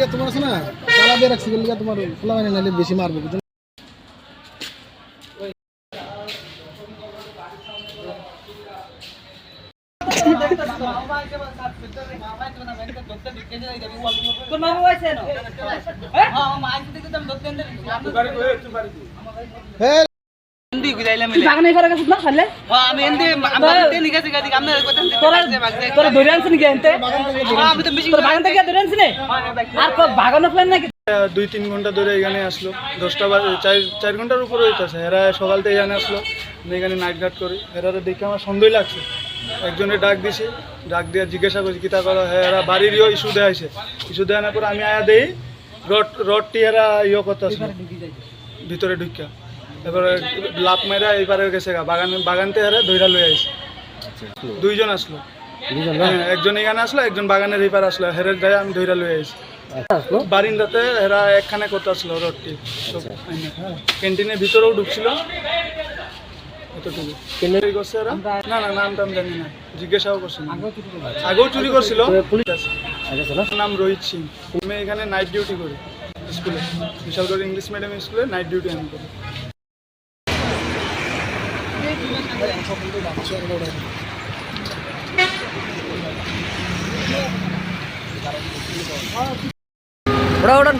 লিগা তোমার আছে না তালা দিয়ে রাখছি লিগা তোমার খোলা মানে নালে বেশি মারবো বুঝছো তোর মামা হইছে না হ্যাঁ মামা আইতে দিতে আমি দত্ত দেন তুই বাড়ি কই তুই বাড়ি হে এন্দি গুজাইলা মিলে বাগানে করে গেছ না খালে হ্যাঁ আমি এন্দি আমরা তে নিগাছি গাদি আমরা কথা তোরা ধরে আনছিস কি এনতে আমি তো মিশিং তোর বাগান থেকে ধরে আনছিস আর কো বাগানো প্ল্যান নাকি 2-3 ঘন্টা ধরে এখানে আসলো 10টা বাজে 4 ঘন্টার উপরে হইতাছে এরা সকাল থেকে এখানে আসলো আমি এখানে নাইট গার্ড করি এরা দেখে আমার সন্দেহ লাগছে একজনের ডাক দিছি ডাক দিয়ে জিজ্ঞাসা করছি কিতা করো হ্যাঁ এরা বাড়িরও ইস্যু দেয়াইছে ইস্যু দেওয়ার পর আমি আয়া দেই রডটি এরা ইয়ে করতেছিল ভিতরে ঢুকিয়া এবারে লাভ মেরা এইবারে গেছে বাগানতে এরা ধইরা লই আইছে দুইজন আসলো একজন এখানে আসলো একজন বাগানের এইপার আসলো হেরের গায়ে আমি ধইরা লই আইছি বারিন্দাতে এরা একখানে করতে আসলো রডটি ক্যান্টিনের ভিতরেও ঢুকছিল এতটুকু করছে এরা না না নাম টাম জানি না জিজ্ঞাসাও করছে না আগেও চুরি করছিল নাম রোহিত সিং আমি এখানে নাইট ডিউটি করি স্কুলে বিশালগড় ইংলিশ মিডিয়াম স্কুলে নাইট ডিউটি আমি করি ওড়া